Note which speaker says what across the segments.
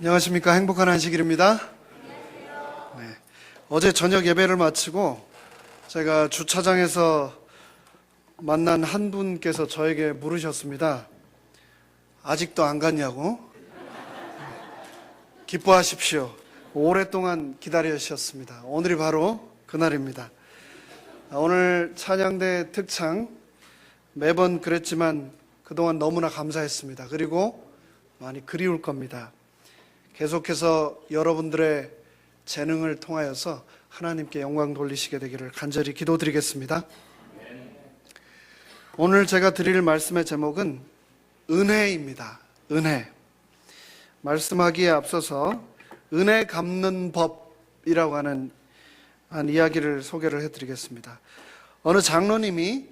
Speaker 1: 안녕하십니까. 행복한 안식일입니다. 네. 어제 저녁 예배를 마치고 제가 주차장에서 만난 한 분께서 저에게 물으셨습니다. 아직도 안 갔냐고? 기뻐하십시오. 오랫동안 기다리셨습니다. 오늘이 바로 그날입니다. 오늘 찬양대 특창 매번 그랬지만 그동안 너무나 감사했습니다. 그리고 많이 그리울 겁니다. 계속해서 여러분들의 재능을 통하여서 하나님께 영광 돌리시게 되기를 간절히 기도드리겠습니다. 오늘 제가 드릴 말씀의 제목은 은혜입니다. 은혜. 말씀하기에 앞서서 은혜 갚는 법이라고 하는 한 이야기를 소개를 해드리겠습니다. 어느 장로님이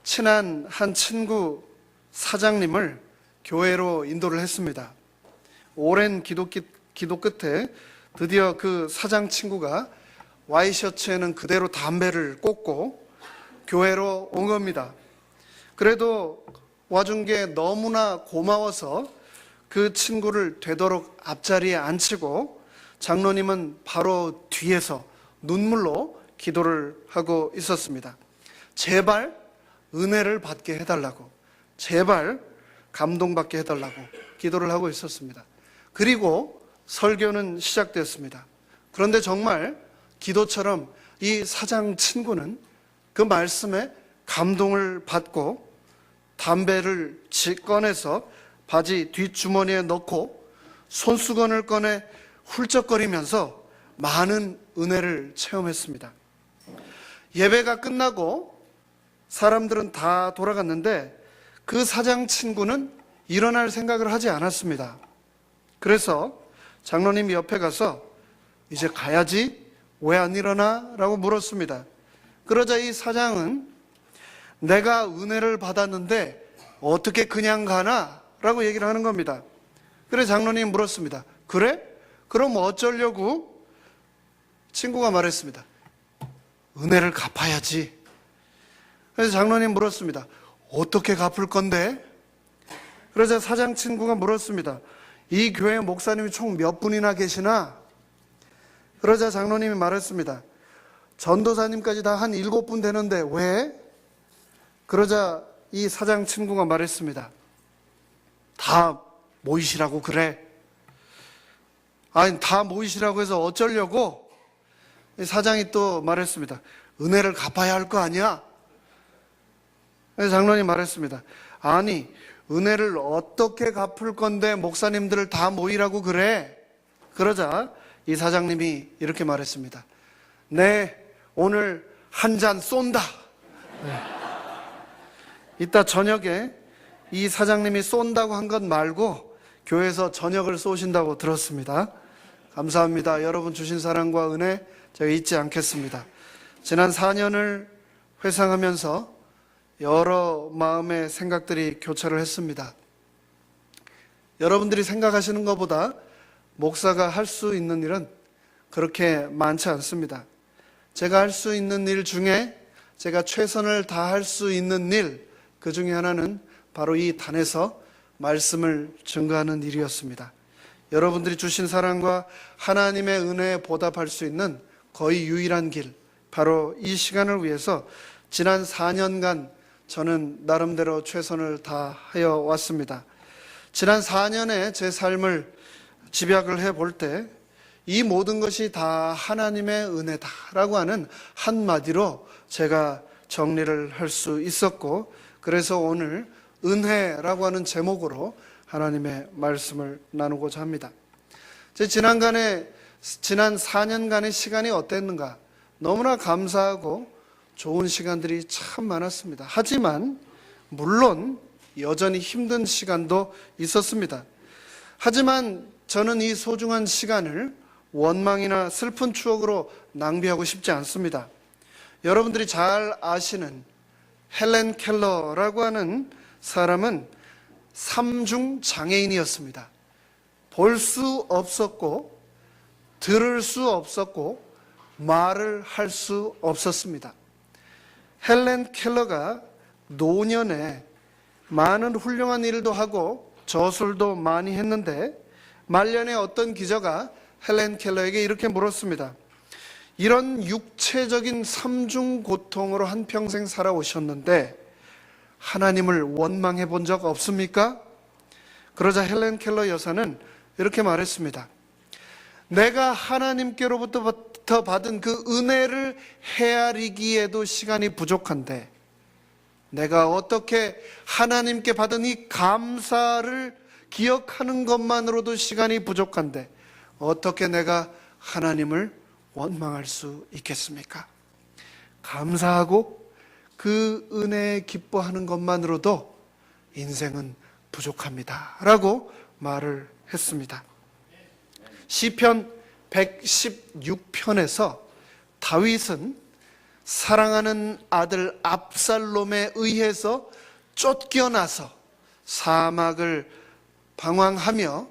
Speaker 1: 친한 한 친구 사장님을 교회로 인도를 했습니다. 오랜 기도 끝에 드디어 그 사장 친구가 와이셔츠에는 그대로 담배를 꽂고 교회로 온 겁니다. 그래도 와준 게 너무나 고마워서 그 친구를 되도록 앞자리에 앉히고 장로님은 바로 뒤에서 눈물로 기도를 하고 있었습니다. 제발 은혜를 받게 해달라고, 제발 감동받게 해달라고 기도를 하고 있었습니다. 그리고 설교는 시작되었습니다. 그런데 정말 기도처럼 이 사장 친구는 그 말씀에 감동을 받고 담배를 꺼내서 바지 뒷주머니에 넣고 손수건을 꺼내 훌쩍거리면서 많은 은혜를 체험했습니다. 예배가 끝나고 사람들은 다 돌아갔는데 그 사장 친구는 일어날 생각을 하지 않았습니다. 그래서 장로님이 옆에 가서 이제 가야지, 왜 안 일어나? 라고 물었습니다. 그러자 이 사장은 내가 은혜를 받았는데 어떻게 그냥 가나? 라고 얘기를 하는 겁니다. 그래서 장로님이 물었습니다. 그래? 그럼 어쩌려고? 친구가 말했습니다. 은혜를 갚아야지. 그래서 장로님 물었습니다. 어떻게 갚을 건데? 그러자 사장 친구가 물었습니다. 이 교회 목사님이 총 몇 분이나 계시나? 그러자 장로님이 말했습니다. 전도사님까지 다 한 7분 되는데 왜? 그러자 이 사장 친구가 말했습니다. 다 모이시라고 그래. 아니, 다 모이시라고 해서 어쩌려고? 사장이 또 말했습니다. 은혜를 갚아야 할 거 아니야? 그래서 장로님이 말했습니다. 아니, 은혜를 어떻게 갚을 건데 목사님들을 다 모이라고 그래? 그러자 이 사장님이 이렇게 말했습니다. 네, 오늘 한 잔 쏜다. 네. 이따 저녁에 이 사장님이 쏜다고 한 것 말고 교회에서 저녁을 쏘신다고 들었습니다. 감사합니다. 여러분 주신 사랑과 은혜 제가 잊지 않겠습니다. 지난 4년을 회상하면서 여러 마음의 생각들이 교차를 했습니다. 여러분들이 생각하시는 것보다 목사가 할 수 있는 일은 그렇게 많지 않습니다. 제가 할 수 있는 일 중에 제가 최선을 다할 수 있는 일, 그 중에 하나는 바로 이 단에서 말씀을 증거하는 일이었습니다. 여러분들이 주신 사랑과 하나님의 은혜에 보답할 수 있는 거의 유일한 길, 바로 이 시간을 위해서 지난 4년간 저는 나름대로 최선을 다하여 왔습니다. 지난 4년의 제 삶을 집약을 해볼 때 이 모든 것이 다 하나님의 은혜다라고 하는 한마디로 제가 정리를 할 수 있었고, 그래서 오늘 은혜라고 하는 제목으로 하나님의 말씀을 나누고자 합니다. 지난 4년간의 시간이 어땠는가? 너무나 감사하고 좋은 시간들이 참 많았습니다. 하지만 물론 여전히 힘든 시간도 있었습니다. 하지만 저는 이 소중한 시간을 원망이나 슬픈 추억으로 낭비하고 싶지 않습니다. 여러분들이 잘 아시는 헬렌 켈러라고 하는 사람은 3중 장애인이었습니다. 볼 수 없었고, 들을 수 없었고, 말을 할 수 없었습니다. 헬렌 켈러가 노년에 많은 훌륭한 일도 하고 저술도 많이 했는데 말년에 어떤 기자가 헬렌 켈러에게 이렇게 물었습니다. 이런 육체적인 삼중 고통으로 한평생 살아오셨는데 하나님을 원망해 본 적 없습니까? 그러자 헬렌 켈러 여사는 이렇게 말했습니다. 내가 하나님께로부터 받은 그 은혜를 헤아리기에도 시간이 부족한데 내가 어떻게 하나님께 받은 이 감사를 기억하는 것만으로도 시간이 부족한데 어떻게 내가 하나님을 원망할 수 있겠습니까? 감사하고 그 은혜에 기뻐하는 것만으로도 인생은 부족합니다 라고 말을 했습니다. 시편 116편에서 다윗은 사랑하는 아들 압살롬에 의해서 쫓겨나서 사막을 방황하며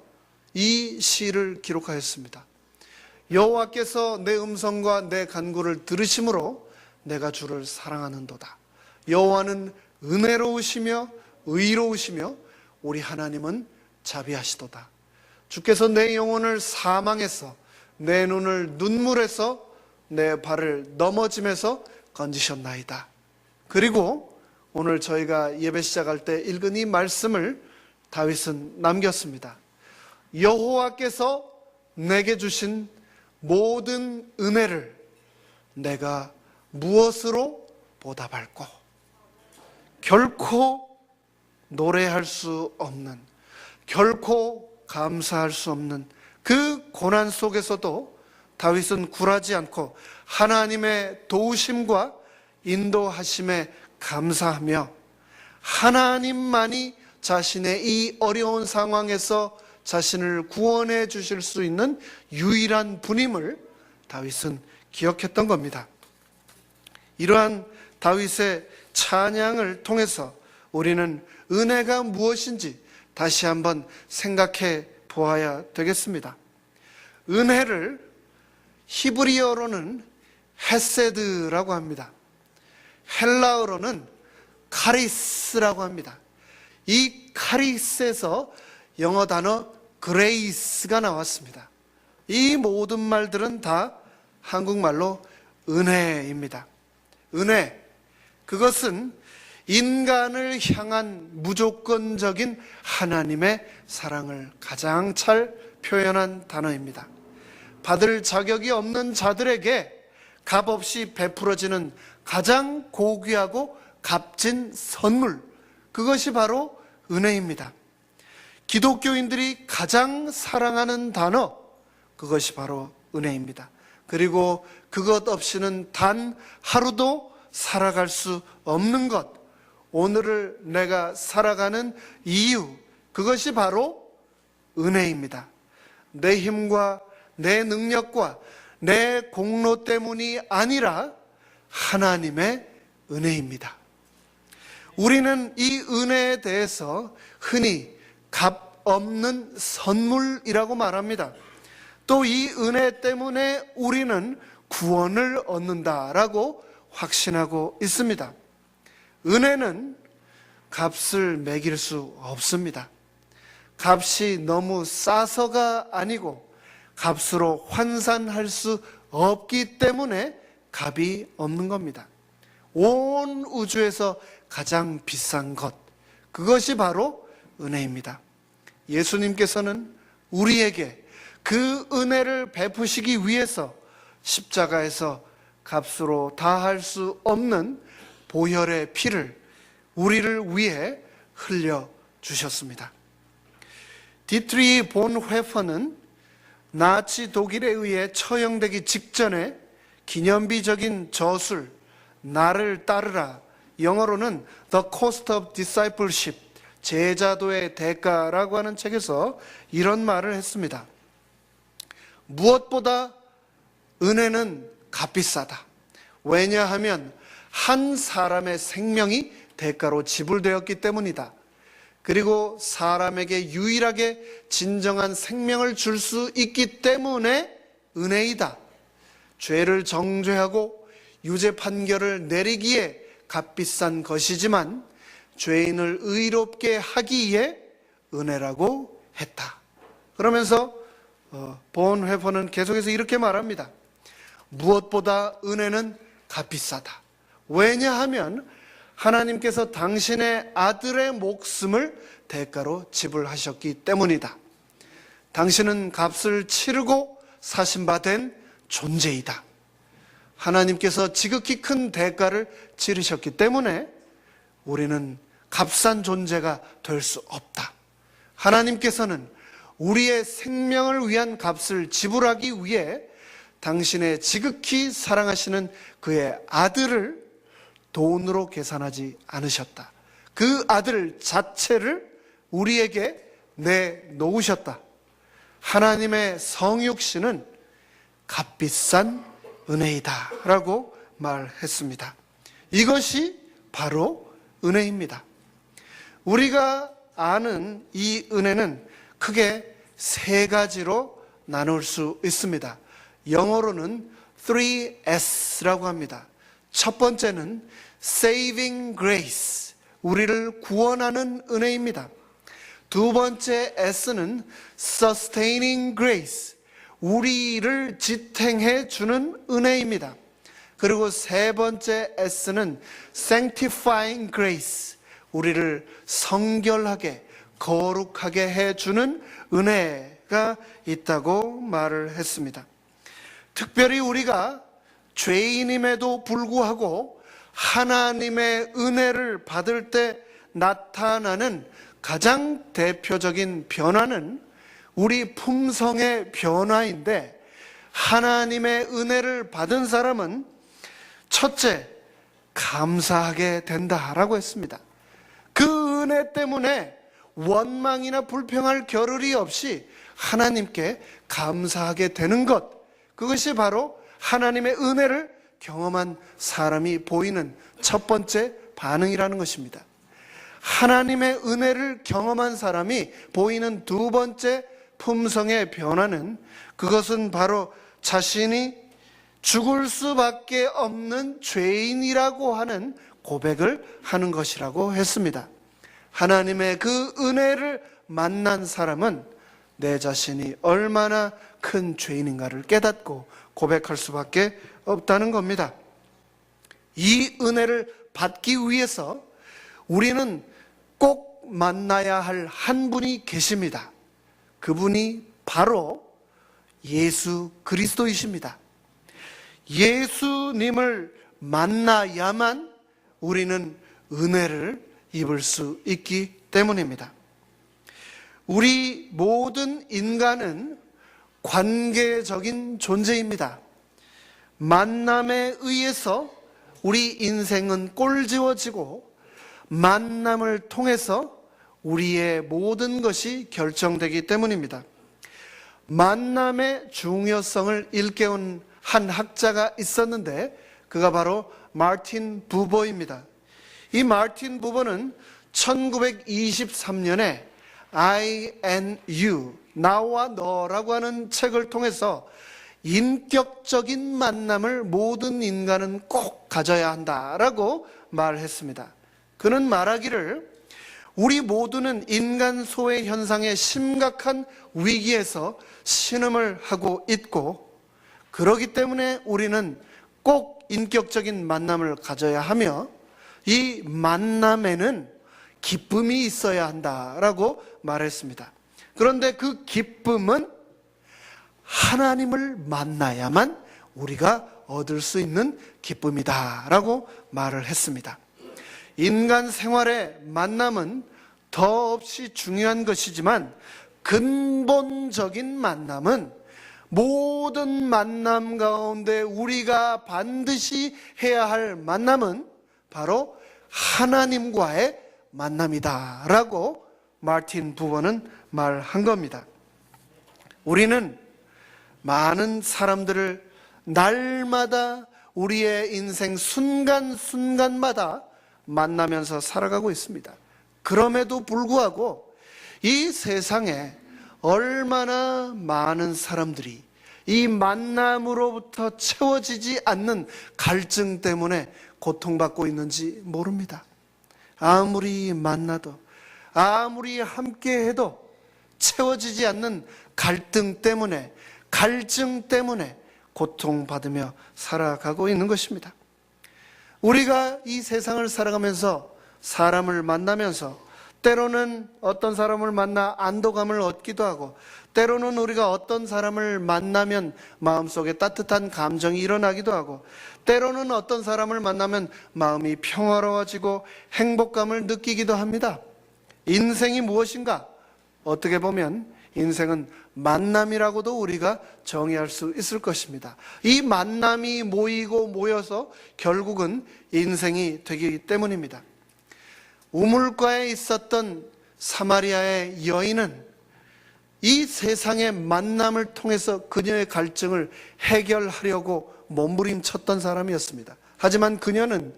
Speaker 1: 이 시를 기록하였습니다. 여호와께서 내 음성과 내 간구를 들으심으로 내가 주를 사랑하는도다. 여호와는 은혜로우시며 의로우시며 우리 하나님은 자비하시도다. 주께서 내 영혼을 사망에서 내 눈을 눈물에서 내 발을 넘어짐에서 건지셨나이다. 그리고 오늘 저희가 예배 시작할 때 읽은 이 말씀을 다윗은 남겼습니다. 여호와께서 내게 주신 모든 은혜를 내가 무엇으로 보답할꼬? 결코 노래할 수 없는, 결코 감사할 수 없는 그 고난 속에서도 다윗은 굴하지 않고 하나님의 도우심과 인도하심에 감사하며 하나님만이 자신의 이 어려운 상황에서 자신을 구원해 주실 수 있는 유일한 분임을 다윗은 기억했던 겁니다. 이러한 다윗의 찬양을 통해서 우리는 은혜가 무엇인지 다시 한번 생각해 보아야 되겠습니다. 은혜를 히브리어로는 헤세드라고 합니다. 헬라어로는 카리스라고 합니다. 이 카리스에서 영어 단어 그레이스가 나왔습니다. 이 모든 말들은 다 한국말로 은혜입니다. 은혜, 그것은 인간을 향한 무조건적인 하나님의 사랑을 가장 잘 표현한 단어입니다. 받을 자격이 없는 자들에게 값없이 베풀어지는 가장 고귀하고 값진 선물, 그것이 바로 은혜입니다. 기독교인들이 가장 사랑하는 단어, 그것이 바로 은혜입니다. 그리고 그것 없이는 단 하루도 살아갈 수 없는 것, 오늘을 내가 살아가는 이유, 그것이 바로 은혜입니다. 내 힘과 내 능력과 내 공로 때문이 아니라 하나님의 은혜입니다. 우리는 이 은혜에 대해서 흔히 값 없는 선물이라고 말합니다. 또 이 은혜 때문에 우리는 구원을 얻는다라고 확신하고 있습니다. 은혜는 값을 매길 수 없습니다. 값이 너무 싸서가 아니고 값으로 환산할 수 없기 때문에 값이 없는 겁니다. 온 우주에서 가장 비싼 것, 그것이 바로 은혜입니다. 예수님께서는 우리에게 그 은혜를 베푸시기 위해서 십자가에서 값으로 다할 수 없는 보혈의 피를 우리를 위해 흘려 주셨습니다. 디트리 본 회퍼는 나치 독일에 의해 처형되기 직전에 기념비적인 저술 나를 따르라, 영어로는 The Cost of Discipleship, 제자도의 대가라고 하는 책에서 이런 말을 했습니다. 무엇보다 은혜는 값비싸다. 왜냐하면 한 사람의 생명이 대가로 지불되었기 때문이다. 그리고 사람에게 유일하게 진정한 생명을 줄 수 있기 때문에 은혜이다. 죄를 정죄하고 유죄 판결을 내리기에 값비싼 것이지만 죄인을 의롭게 하기에 은혜라고 했다. 그러면서 본회퍼는 계속해서 이렇게 말합니다. 무엇보다 은혜는 값비싸다. 왜냐하면 하나님께서 당신의 아들의 목숨을 대가로 지불하셨기 때문이다. 당신은 값을 치르고 사신 바 된 존재이다. 하나님께서 지극히 큰 대가를 치르셨기 때문에 우리는 값싼 존재가 될 수 없다. 하나님께서는 우리의 생명을 위한 값을 지불하기 위해 당신의 지극히 사랑하시는 그의 아들을 돈으로 계산하지 않으셨다. 그 아들 자체를 우리에게 내놓으셨다. 하나님의 성육신은 값비싼 은혜이다 라고 말했습니다. 이것이 바로 은혜입니다. 우리가 아는 이 은혜는 크게 세 가지로 나눌 수 있습니다. 영어로는 3S라고 합니다. 첫 번째는 Saving Grace, 우리를 구원하는 은혜입니다. 두 번째 S는 Sustaining Grace, 우리를 지탱해 주는 은혜입니다. 그리고 세 번째 S는 Sanctifying Grace, 우리를 성결하게 거룩하게 해주는 은혜가 있다고 말을 했습니다. 특별히 우리가 죄인임에도 불구하고 하나님의 은혜를 받을 때 나타나는 가장 대표적인 변화는 우리 품성의 변화인데, 하나님의 은혜를 받은 사람은 첫째, 감사하게 된다라고 했습니다. 그 은혜 때문에 원망이나 불평할 겨를이 없이 하나님께 감사하게 되는 것, 그것이 바로 하나님의 은혜를 경험한 사람이 보이는 첫 번째 반응이라는 것입니다. 하나님의 은혜를 경험한 사람이 보이는 두 번째 품성의 변화는, 그것은 바로 자신이 죽을 수밖에 없는 죄인이라고 하는 고백을 하는 것이라고 했습니다. 하나님의 그 은혜를 만난 사람은 내 자신이 얼마나 큰 죄인인가를 깨닫고 고백할 수밖에 없다는 겁니다. 이 은혜를 받기 위해서 우리는 꼭 만나야 할 한 분이 계십니다. 그분이 바로 예수 그리스도이십니다. 예수님을 만나야만 우리는 은혜를 입을 수 있기 때문입니다. 우리 모든 인간은 관계적인 존재입니다. 만남에 의해서 우리 인생은 꼴지워지고, 만남을 통해서 우리의 모든 것이 결정되기 때문입니다. 만남의 중요성을 일깨운 한 학자가 있었는데, 그가 바로 마틴 부버입니다. 이 마틴 부버는 1923년에 I and You, 나와 너라고 하는 책을 통해서 인격적인 만남을 모든 인간은 꼭 가져야 한다라고 말했습니다. 그는 말하기를, 우리 모두는 인간 소외 현상의 심각한 위기에서 신음을 하고 있고, 그렇기 때문에 우리는 꼭 인격적인 만남을 가져야 하며, 이 만남에는 기쁨이 있어야 한다라고 말했습니다. 그런데 그 기쁨은 하나님을 만나야만 우리가 얻을 수 있는 기쁨이다라고 말을 했습니다. 인간 생활의 만남은 더없이 중요한 것이지만, 근본적인 만남은, 모든 만남 가운데 우리가 반드시 해야 할 만남은 바로 하나님과의 만남이다라고 마틴 부버는 말한 겁니다. 우리는 많은 사람들을 날마다 우리의 인생 순간순간마다 만나면서 살아가고 있습니다. 그럼에도 불구하고 이 세상에 얼마나 많은 사람들이 이 만남으로부터 채워지지 않는 갈증 때문에 고통받고 있는지 모릅니다. 아무리 만나도, 아무리 함께해도 채워지지 않는 갈등 때문에, 갈증 때문에 고통받으며 살아가고 있는 것입니다. 우리가 이 세상을 살아가면서 사람을 만나면서 때로는 어떤 사람을 만나 안도감을 얻기도 하고, 때로는 우리가 어떤 사람을 만나면 마음속에 따뜻한 감정이 일어나기도 하고, 때로는 어떤 사람을 만나면 마음이 평화로워지고 행복감을 느끼기도 합니다. 인생이 무엇인가? 어떻게 보면 인생은 만남이라고도 우리가 정의할 수 있을 것입니다. 이 만남이 모이고 모여서 결국은 인생이 되기 때문입니다. 우물가에 있었던 사마리아의 여인은 이 세상의 만남을 통해서 그녀의 갈증을 해결하려고 몸부림쳤던 사람이었습니다. 하지만 그녀는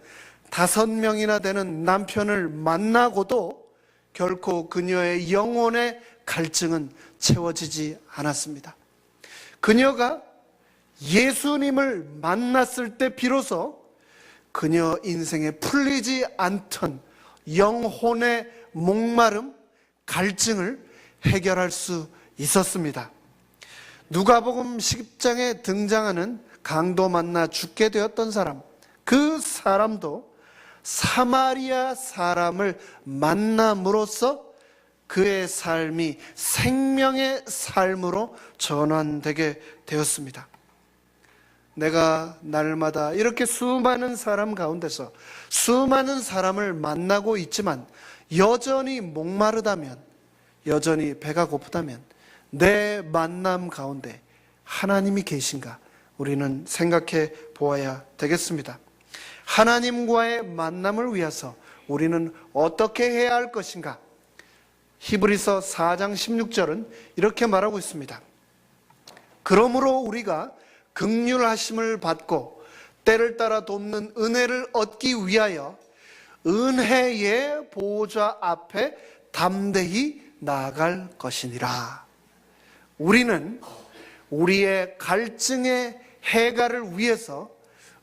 Speaker 1: 5명이나 되는 남편을 만나고도 결코 그녀의 영혼의 갈증은 채워지지 않았습니다. 그녀가 예수님을 만났을 때 비로소 그녀 인생에 풀리지 않던 영혼의 목마름, 갈증을 해결할 수 있었습니다. 누가복음 10장에 등장하는 강도 만나 죽게 되었던 사람, 그 사람도 사마리아 사람을 만남으로써 그의 삶이 생명의 삶으로 전환되게 되었습니다. 내가 날마다 이렇게 수많은 사람 가운데서 수많은 사람을 만나고 있지만 여전히 목마르다면, 여전히 배가 고프다면 내 만남 가운데 하나님이 계신가? 우리는 생각해 보아야 되겠습니다. 하나님과의 만남을 위해서 우리는 어떻게 해야 할 것인가? 히브리서 4장 16절은 이렇게 말하고 있습니다. 그러므로 우리가 긍휼하심을 받고 때를 따라 돕는 은혜를 얻기 위하여 은혜의 보호자 앞에 담대히 나아갈 것이니라. 우리는 우리의 갈증의 해결을 위해서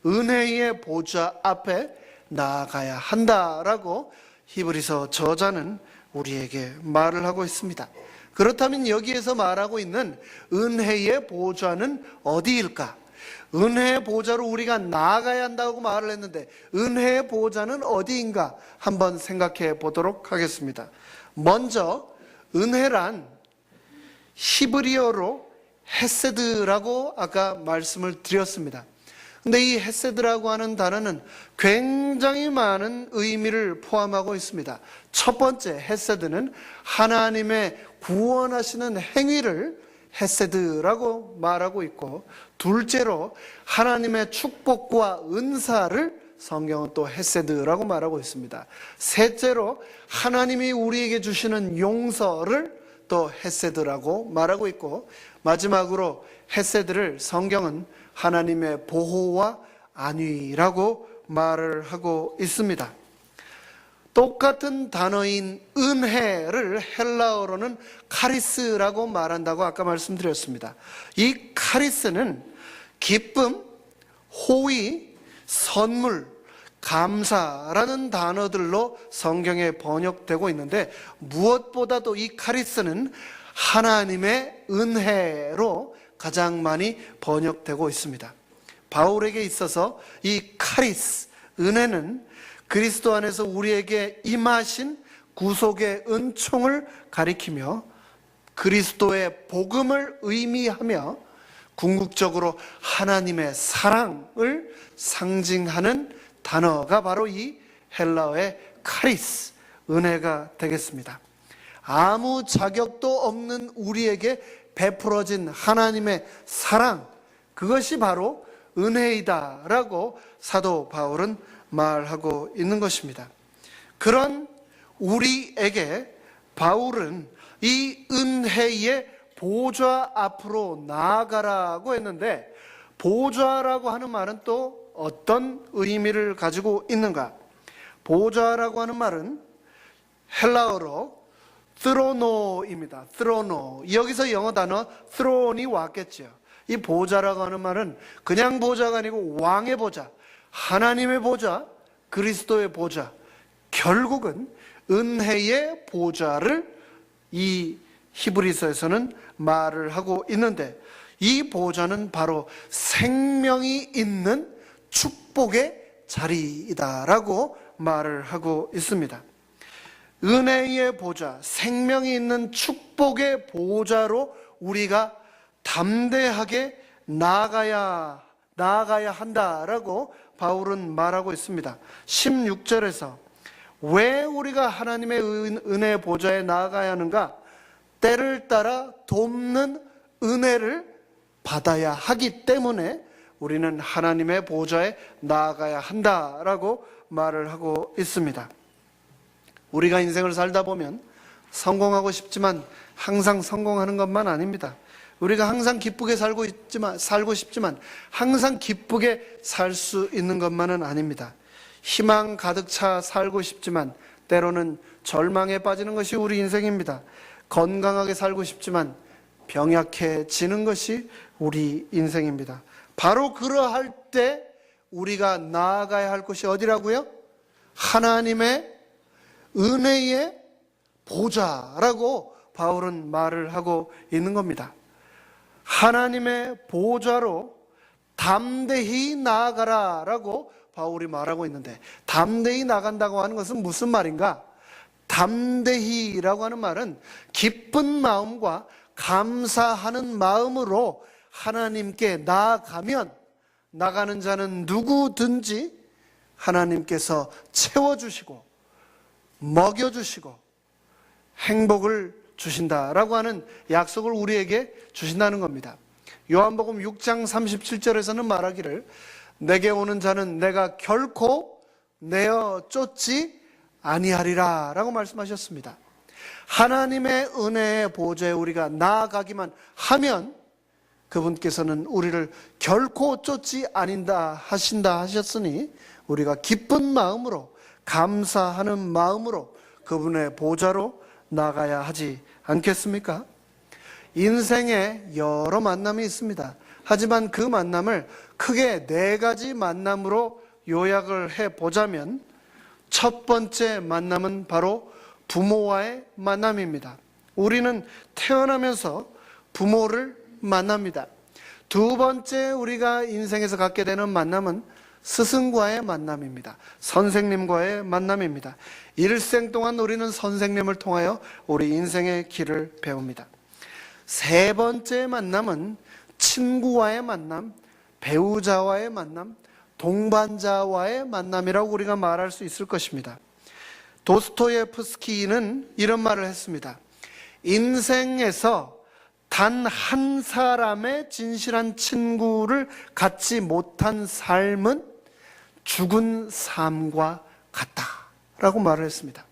Speaker 1: 은혜의 보좌 앞에 나아가야 한다라고 히브리서 저자는 우리에게 말을 하고 있습니다. 그렇다면 여기에서 말하고 있는 은혜의 보좌는 어디일까? 은혜의 보좌로 우리가 나아가야 한다고 말을 했는데 은혜의 보좌는 어디인가 한번 생각해 보도록 하겠습니다. 먼저 은혜란 히브리어로 헤세드라고 아까 말씀을 드렸습니다. 근데 이 헤세드라고 하는 단어는 굉장히 많은 의미를 포함하고 있습니다. 첫 번째 헤세드는 하나님의 구원하시는 행위를 헤세드라고 말하고 있고, 둘째로 하나님의 축복과 은사를 성경은 또 헤세드라고 말하고 있습니다. 셋째로 하나님이 우리에게 주시는 용서를 또 헤세드라고 말하고 있고, 마지막으로 헤세드를 성경은 하나님의 보호와 안위라고 말을 하고 있습니다. 똑같은 단어인 은혜를 헬라어로는 카리스라고 말한다고 아까 말씀드렸습니다. 이 카리스는 기쁨, 호의, 선물, 감사라는 단어들로 성경에 번역되고 있는데, 무엇보다도 이 카리스는 하나님의 은혜로 가장 많이 번역되고 있습니다. 바울에게 있어서 이 카리스, 은혜는 그리스도 안에서 우리에게 임하신 구속의 은총을 가리키며 그리스도의 복음을 의미하며 궁극적으로 하나님의 사랑을 상징하는 단어가 바로 이 헬라어의 카리스, 은혜가 되겠습니다. 아무 자격도 없는 우리에게 베풀어진 하나님의 사랑, 그것이 바로 은혜이다라고 사도 바울은 말하고 있는 것입니다. 그런 우리에게 바울은 이 은혜의 보좌 앞으로 나아가라고 했는데, 보좌라고 하는 말은 또 어떤 의미를 가지고 있는가? 보좌라고 하는 말은 헬라어로 스로노입니다. 스로노. 여기서 영어 단어 스론이 왔겠죠. 이 보좌라고 하는 말은 그냥 보좌가 아니고 왕의 보좌, 하나님의 보좌, 그리스도의 보좌, 결국은 은혜의 보좌를 이 히브리서에서는 말을 하고 있는데, 이 보좌는 바로 생명이 있는 축복의 자리이다라고 말을 하고 있습니다. 은혜의 보좌, 생명이 있는 축복의 보좌로 우리가 담대하게 나아가야 한다라고 바울은 말하고 있습니다. 16절에서 왜 우리가 하나님의 은혜의 보좌에 나아가야 하는가? 때를 따라 돕는 은혜를 받아야 하기 때문에 우리는 하나님의 보좌에 나아가야 한다라고 말을 하고 있습니다. 우리가 인생을 살다 보면 성공하고 싶지만 항상 성공하는 것만 아닙니다. 우리가 항상 기쁘게 살고 싶지만 항상 기쁘게 살 수 있는 것만은 아닙니다. 희망 가득 차 살고 싶지만 때로는 절망에 빠지는 것이 우리 인생입니다. 건강하게 살고 싶지만 병약해지는 것이 우리 인생입니다. 바로 그러할 때 우리가 나아가야 할 곳이 어디라고요? 하나님의 은혜의 보좌라고 바울은 말을 하고 있는 겁니다. 하나님의 보좌로 담대히 나아가라 라고 바울이 말하고 있는데, 담대히 나간다고 하는 것은 무슨 말인가? 담대히라고 하는 말은 기쁜 마음과 감사하는 마음으로 하나님께 나아가면 나가는 자는 누구든지 하나님께서 채워주시고 먹여주시고 행복을 주신다라고 하는 약속을 우리에게 주신다는 겁니다. 요한복음 6장 37절에서는 말하기를 내게 오는 자는 내가 결코 내어 쫓지 아니하리라 라고 말씀하셨습니다. 하나님의 은혜의 보좌에 우리가 나아가기만 하면 그분께서는 우리를 결코 쫓지 아닌다 하신다 하셨으니 우리가 기쁜 마음으로 감사하는 마음으로 그분의 보좌로 나가야 하지 않겠습니까? 인생에 여러 만남이 있습니다. 하지만 그 만남을 크게 4가지 만남으로 요약을 해보자면 첫 번째 만남은 바로 부모와의 만남입니다. 우리는 태어나면서 부모를 만납니다. 두 번째 우리가 인생에서 갖게 되는 만남은 스승과의 만남입니다. 선생님과의 만남입니다. 일생 동안 우리는 선생님을 통하여 우리 인생의 길을 배웁니다. 세 번째 만남은 친구와의 만남, 배우자와의 만남, 동반자와의 만남이라고 우리가 말할 수 있을 것입니다. 도스토예프스키는 이런 말을 했습니다. 인생에서 단 한 사람의 진실한 친구를 갖지 못한 삶은 죽은 삶과 같다라고 말을 했습니다.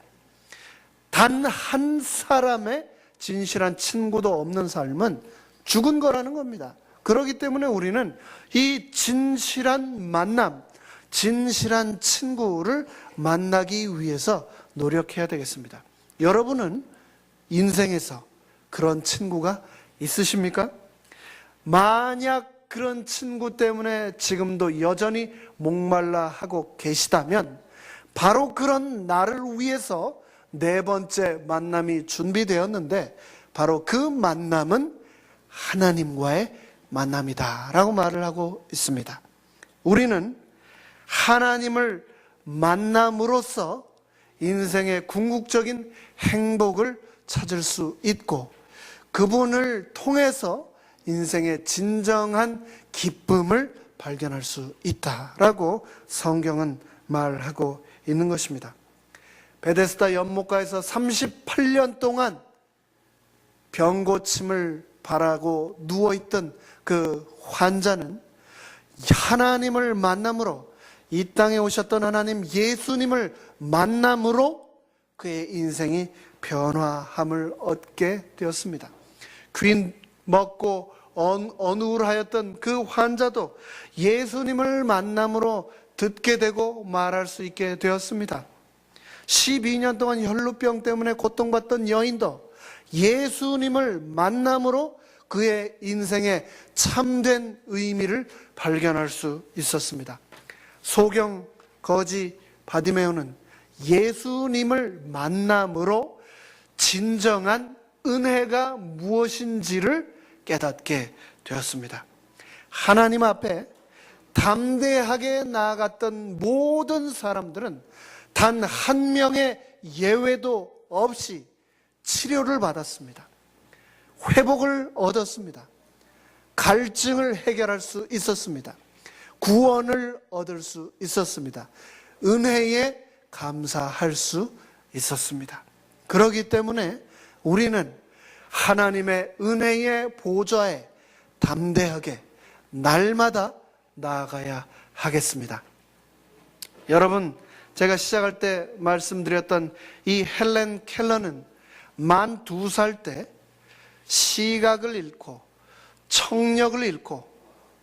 Speaker 1: 단 한 사람의 진실한 친구도 없는 삶은 죽은 거라는 겁니다. 그렇기 때문에 우리는 이 진실한 만남, 진실한 친구를 만나기 위해서 노력해야 되겠습니다. 여러분은 인생에서 그런 친구가 있으십니까? 만약 그런 친구 때문에 지금도 여전히 목말라 하고 계시다면 바로 그런 나를 위해서 4번째 만남이 준비되었는데 바로 그 만남은 하나님과의 만남이다 라고 말을 하고 있습니다. 우리는 하나님을 만남으로써 인생의 궁극적인 행복을 찾을 수 있고 그분을 통해서 인생의 진정한 기쁨을 발견할 수 있다라고 성경은 말하고 있는 것입니다. 베데스다 연못가에서 38년 동안 병고침을 바라고 누워있던 그 환자는 하나님을 만남으로, 이 땅에 오셨던 하나님 예수님을 만남으로 그의 인생이 변화함을 얻게 되었습니다. 귀 먹고 어눌하였던 그 환자도 예수님을 만남으로 듣게 되고 말할 수 있게 되었습니다. 12년 동안 혈루병 때문에 고통받던 여인도 예수님을 만남으로 그의 인생의 참된 의미를 발견할 수 있었습니다. 소경 거지 바디메오는 예수님을 만남으로 진정한 은혜가 무엇인지를 깨닫게 되었습니다. 하나님 앞에 담대하게 나아갔던 모든 사람들은 단 한 명의 예외도 없이 치료를 받았습니다. 회복을 얻었습니다. 갈증을 해결할 수 있었습니다. 구원을 얻을 수 있었습니다. 은혜에 감사할 수 있었습니다. 그렇기 때문에 우리는 하나님의 은혜의 보좌에 담대하게 날마다 나아가야 하겠습니다. 여러분, 제가 시작할 때 말씀드렸던 이 헬렌 켈러는 만 2살 때 시각을 잃고 청력을 잃고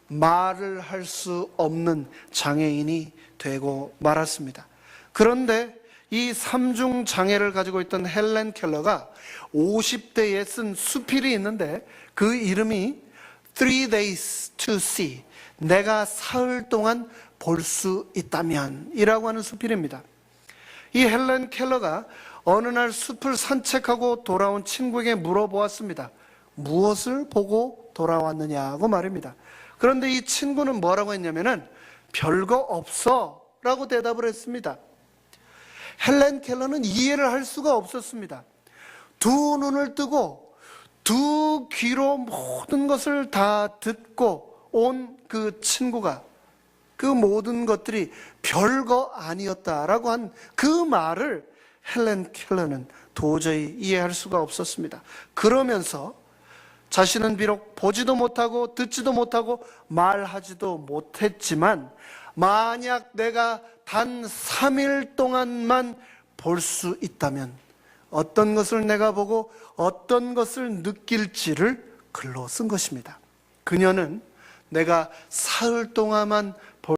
Speaker 1: 말을 할 수 없는 장애인이 되고 말았습니다. 그런데 이 3중 장애를 가지고 있던 헬렌 켈러가 50대에 쓴 수필이 있는데 그 이름이 3 days to see, 내가 사흘 동안 볼 수 있다면 이라고 하는 수필입니다. 이 헬렌 켈러가 어느 날 숲을 산책하고 돌아온 친구에게 물어보았습니다. 무엇을 보고 돌아왔느냐고 말입니다. 그런데 이 친구는 뭐라고 했냐면은 별거 없어 라고 대답을 했습니다. 헬렌 켈러는 이해를 할 수가 없었습니다. 두 눈을 뜨고 두 귀로 모든 것을 다 듣고 온 그 친구가 그 모든 것들이 별거 아니었다라고 한 그 말을 헬렌 켈러는 도저히 이해할 수가 없었습니다. 그러면서 자신은 비록 보지도 못하고 듣지도 못하고 말하지도 못했지만 만약 내가 단 3일 동안만 볼 수 있다면 어떤 것을 내가 보고 어떤 것을 느낄지를 글로 쓴 것입니다. 그녀는 내가 사흘 동안만